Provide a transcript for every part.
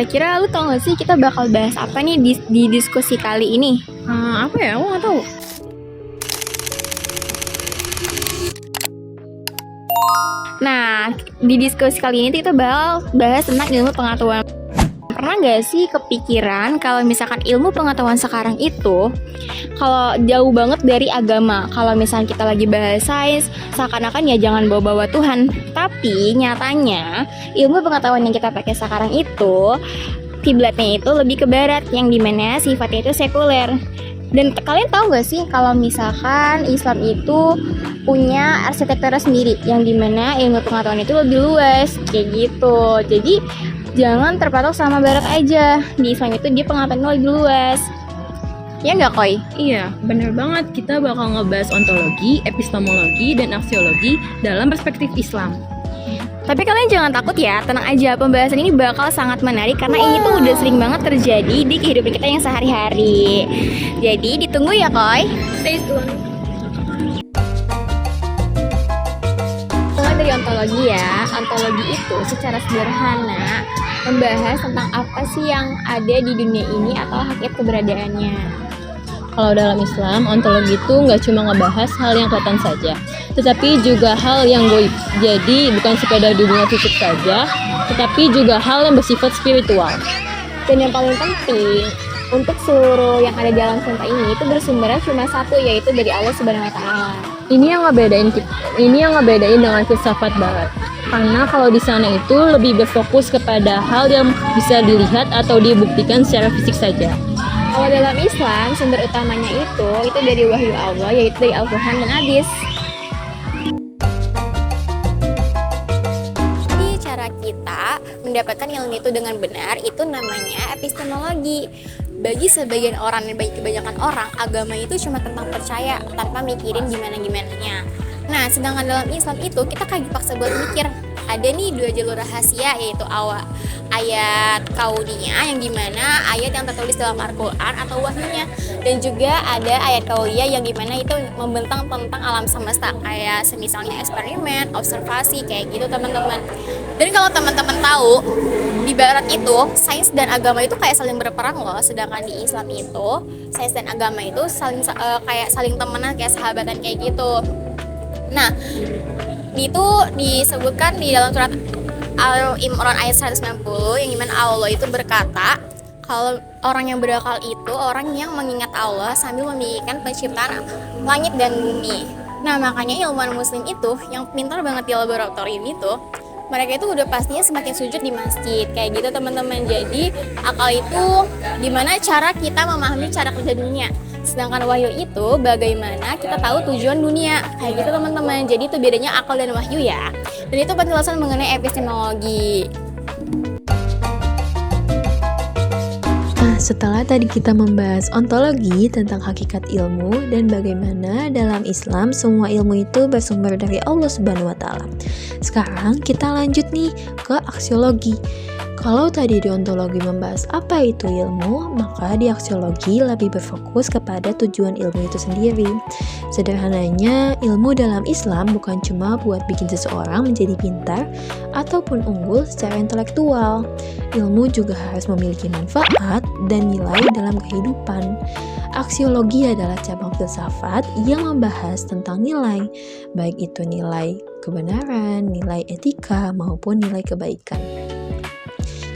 kira-kira lu tau gak sih kita bakal bahas apa nih di diskusi kali ini? Apa ya? Aku nggak tahu. Nah, di diskusi kali ini kita bakal bahas tentang ilmu pengetahuan. Pernah gak sih kepikiran kalau misalkan ilmu pengetahuan sekarang itu kalau jauh banget dari agama? Kalau misalkan kita lagi bahas sains, seakan-akan ya jangan bawa-bawa Tuhan. Tapi nyatanya ilmu pengetahuan yang kita pakai sekarang itu kiblatnya itu lebih ke barat, yang dimana sifatnya itu sekuler. Dan kalian tahu gak sih kalau misalkan Islam itu punya arsitekturnya sendiri, yang dimana ilmu pengetahuan itu lebih luas kayak gitu. Jadi jangan terpatok sama barat aja. Di Islam itu dia pengetahuannya lebih luas. Ya nggak, Koi? Iya, bener banget. Kita bakal ngebahas ontologi, epistemologi, dan aksiologi dalam perspektif Islam. Tapi kalian jangan takut ya, tenang aja, pembahasan ini bakal sangat menarik karena ini tuh udah sering banget terjadi di kehidupan kita yang sehari-hari. Jadi ditunggu ya, Koi. Stay tune. Mulai dari ontologi ya. Ontologi itu secara sederhana membahas tentang apa sih yang ada di dunia ini atau hakikat keberadaannya. Kalau dalam Islam, ontologi itu nggak cuma ngebahas hal yang kelihatan saja, tetapi juga hal yang goib. Jadi bukan sekedar di dunia fisik saja, tetapi juga hal yang bersifat spiritual. Dan yang paling penting, untuk seluruh yang ada di alam semesta ini itu bersumbernya cuma satu, yaitu dari Allah Subhanahu wa Ta'ala. Ini yang ngebedain dengan filsafat barat. Karena kalau di sana itu lebih berfokus kepada hal yang bisa dilihat atau dibuktikan secara fisik saja. Kalau dalam Islam, sumber utamanya itu dari wahyu Allah, yaitu dari Al-Quran dan Hadis. Jadi cara kita mendapatkan ilmu itu dengan benar itu namanya epistemologi. Bagi sebagian orang dan bagi kebanyakan orang, agama itu cuma tentang percaya tanpa mikirin gimana-gimananya. Nah, sedangkan dalam Islam itu kita kayak dipaksa buat mikir. Ada nih dua jalur rahasia, yaitu ayat kauniyah yang dimana ayat yang tertulis dalam Al-Quran atau wahyunya, dan juga ada ayat kauliyah yang dimana itu membentang tentang alam semesta, kayak semisalnya eksperimen, observasi, kayak gitu teman-teman. Dan kalau teman-teman tahu, di barat itu sains dan agama itu kayak saling berperang loh, sedangkan di Islam itu sains dan agama itu kayak saling temenan, kayak sahabatan kayak gitu. Nah, itu disebutkan di dalam surat Al-Imran ayat 190 yang dimana Allah itu berkata kalau orang yang berakal itu orang yang mengingat Allah sambil memikirkan penciptaan langit dan bumi. Nah, makanya ilmuwan muslim itu yang pintar banget di laboratorium itu, mereka itu udah pastinya semakin sujud di masjid kayak gitu teman-teman. Jadi akal itu gimana cara kita memahami cara kerja dunia, sedangkan wahyu itu bagaimana kita tahu tujuan dunia kayak gitu teman-teman. Jadi itu bedanya akal dan wahyu ya. Dan itu penjelasan mengenai epistemologi. Nah, setelah tadi kita membahas ontologi tentang hakikat ilmu dan bagaimana dalam Islam semua ilmu itu bersumber dari Allah Subhanahu wa Ta'ala. Sekarang kita lanjut nih ke aksiologi. Kalau tadi di ontologi membahas apa itu ilmu, maka di aksiologi lebih berfokus kepada tujuan ilmu itu sendiri. Sederhananya, ilmu dalam Islam bukan cuma buat bikin seseorang menjadi pintar ataupun unggul secara intelektual. Ilmu juga harus memiliki manfaat dan nilai dalam kehidupan. Aksiologi adalah cabang filsafat yang membahas tentang nilai, baik itu nilai kebenaran, nilai etika, maupun nilai kebaikan.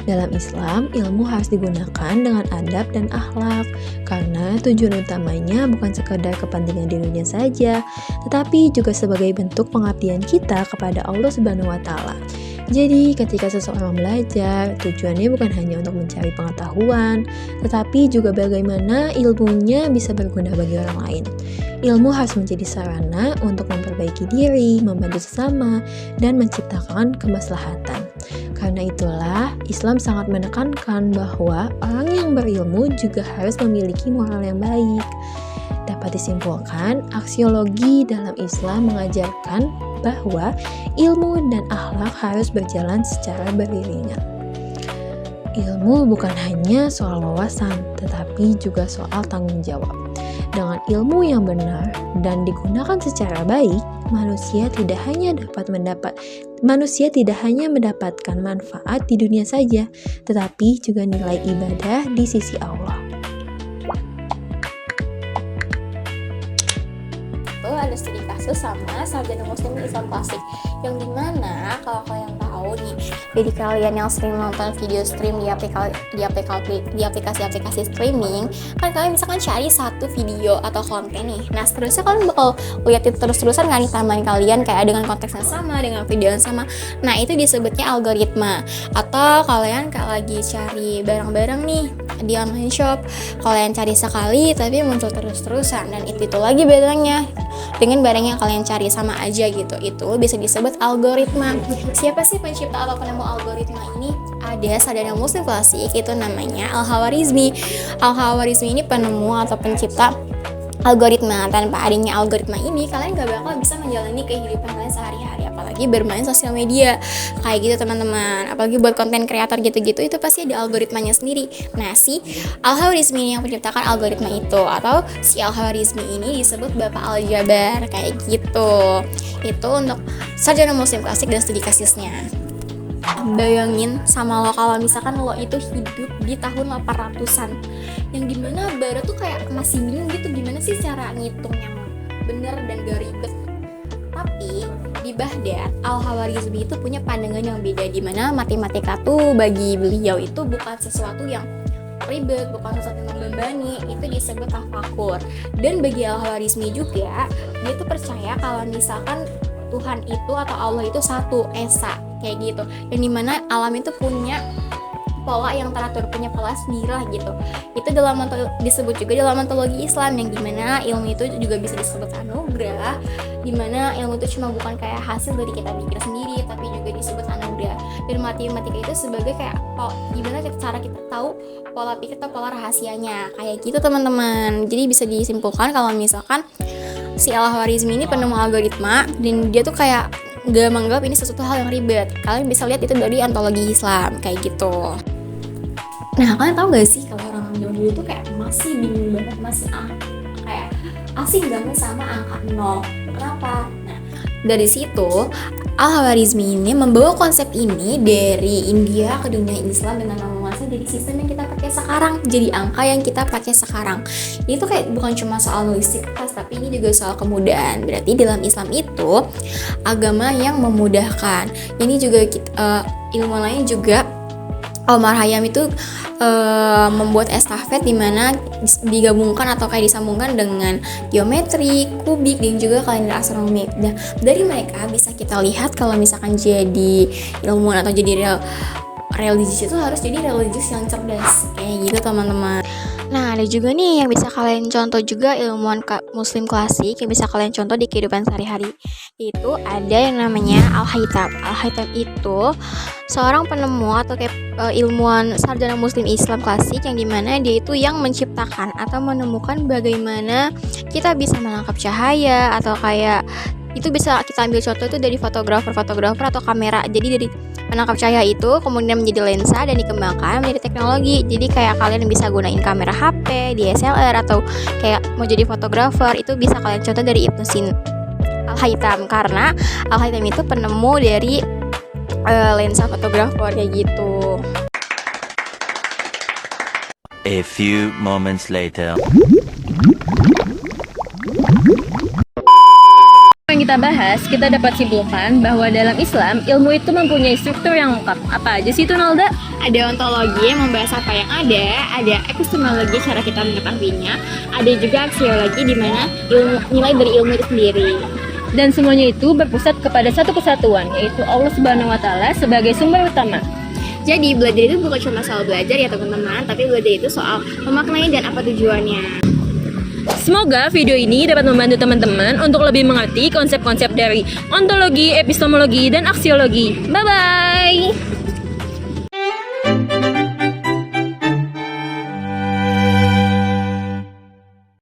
Dalam Islam, ilmu harus digunakan dengan adab dan akhlak, karena tujuan utamanya bukan sekadar kepentingan dirinya saja, tetapi juga sebagai bentuk pengabdian kita kepada Allah Subhanahu wa Ta'ala. Jadi, ketika seseorang belajar, tujuannya bukan hanya untuk mencari pengetahuan, tetapi juga bagaimana ilmunya bisa berguna bagi orang lain. Ilmu harus menjadi sarana untuk memperbaiki diri, membantu sesama, dan menciptakan kemaslahatan. Karena itulah, Islam sangat menekankan bahwa orang yang berilmu juga harus memiliki moral yang baik. Dapat disimpulkan, aksiologi dalam Islam mengajarkan bahwa ilmu dan akhlak harus berjalan secara beriringan. Ilmu bukan hanya soal wawasan, tetapi juga soal tanggung jawab. Dengan ilmu yang benar dan digunakan secara baik, manusia tidak hanya mendapatkan manfaat di dunia saja, tetapi juga nilai ibadah di sisi Allah. Ada studi kasus sama sarjana muslim Islam klasik, yang dimana kalau kalian tahu nih, jadi kalian yang sering nonton video stream di aplikasi-aplikasi streaming, kan kalian misalkan cari satu video atau konten nih, nah seterusnya kalian bakal lihat itu terus-terusan kan di timeline kalian, kayak dengan konteks yang sama, dengan video yang sama. Nah itu disebutnya algoritma. Atau kalian kayak lagi cari barang-barang nih di online shop, kalian cari sekali tapi muncul terus-terusan, dan itu lagi bedanya dengan barang yang kalian cari sama aja gitu, itu bisa disebut algoritma. Siapa sih pencipta atau penemu algoritma ini? Ada sarjana muslim klasik, itu namanya Al-Khawarizmi. Al-Khawarizmi ini penemu atau pencipta algoritma. Tanpa adanya algoritma ini, kalian gak bakal bisa menjalani kehidupan kalian sehari-hari, apalagi bermain sosial media kayak gitu teman-teman, apalagi buat konten kreator gitu-gitu, itu pasti ada algoritmanya sendiri. Nah si Al-Khawarizmi ini yang menciptakan algoritma itu, atau si Al-Khawarizmi ini disebut Bapak Aljabar kayak gitu. Itu untuk sarjana muslim klasik dan studi kasusnya. Bayangin sama lo kalau misalkan lo itu hidup di tahun 800-an, yang dimana baru tuh kayak masih bingung gitu gimana sih cara ngitung yang bener dan gak ribet. Tapi di Baghdad, Al-Khawarizmi itu punya pandangan yang beda, dimana matematika tuh bagi beliau itu bukan sesuatu yang ribet, bukan sesuatu yang membebani, itu disebut tafakur. Dan bagi Al-Khawarizmi juga, dia tuh percaya kalau misalkan Tuhan itu atau Allah itu satu, esa, kayak gitu, yang dimana alam itu punya pola yang teratur, punya pola sendiri lah gitu. Itu disebut juga dalam ontologi Islam, yang dimana ilmu itu juga bisa disebut anugerah, dimana ilmu itu cuma bukan kayak hasil dari kita pikir sendiri, tapi juga disebut anugerah. Dan matematika itu sebagai kayak gimana cara kita tahu pola pikir atau pola rahasianya, kayak gitu teman-teman. Jadi bisa disimpulkan kalau misalkan si Al-Khawarizmi ini penemu algoritma, dan dia tuh kayak gak menganggap ini sesuatu hal yang ribet. Kalian bisa lihat itu dari ontologi Islam kayak gitu. Nah kalian tahu gak sih kalau orang zaman dulu tuh kayak masih bingung banget, masih kayak asing banget sama angka 0. Kenapa? Nah dari situ Al-Khawarizmi ini membawa konsep ini dari India ke dunia Islam dengan menguasai dari sistem yang kita pakai sekarang, jadi angka yang kita pakai sekarang. Ini tuh kayak bukan cuma soal nulistikas, tapi ini juga soal kemudahan. Berarti dalam Islam itu agama yang memudahkan. Ini juga ilmu lain juga, Omar Khayyam itu membuat estafet dimana digabungkan atau kayak disambungkan dengan geometri, kubik, dan juga kalender astronomi. Nah dari mereka bisa kita lihat kalau misalkan jadi ilmuwan atau jadi religius itu harus jadi religius yang cerdas kayak gitu teman-teman. Nah ada juga nih yang bisa kalian contoh juga ilmuwan muslim klasik yang bisa kalian contoh di kehidupan sehari-hari. Itu ada yang namanya Al-Haytham. Al-Haytham itu seorang penemu atau kayak ilmuwan sarjana muslim Islam klasik, yang dimana dia itu yang menciptakan atau menemukan bagaimana kita bisa menangkap cahaya, atau kayak itu bisa kita ambil contoh itu dari fotografer atau kamera. Jadi dari menangkap cahaya itu kemudian menjadi lensa dan dikembangkan menjadi teknologi. Jadi kayak kalian bisa gunain kamera HP, DSLR, atau kayak mau jadi fotografer, itu bisa kalian contoh dari Ibnu Sina Al-Haytham, karena Al-Haytham itu penemu dari lensa fotografer kayak gitu. A few moments later. Yang kita bahas, kita dapat simpulkan bahwa dalam Islam, ilmu itu mempunyai struktur yang lengkap. Apa aja sih itu, Nalda? Ada ontologi yang membahas apa yang ada epistemologi cara kita mengetahuinya, ada juga aksiologi di mana nilai dari ilmu itu sendiri. Dan semuanya itu berpusat kepada satu kesatuan, yaitu Allah Subhanahu wa Ta'ala sebagai sumber utama. Jadi belajar itu bukan cuma soal belajar ya teman-teman, tapi belajar itu soal memaknai dan apa tujuannya. Semoga video ini dapat membantu teman-teman untuk lebih mengerti konsep-konsep dari ontologi, epistemologi, dan aksiologi. Bye-bye!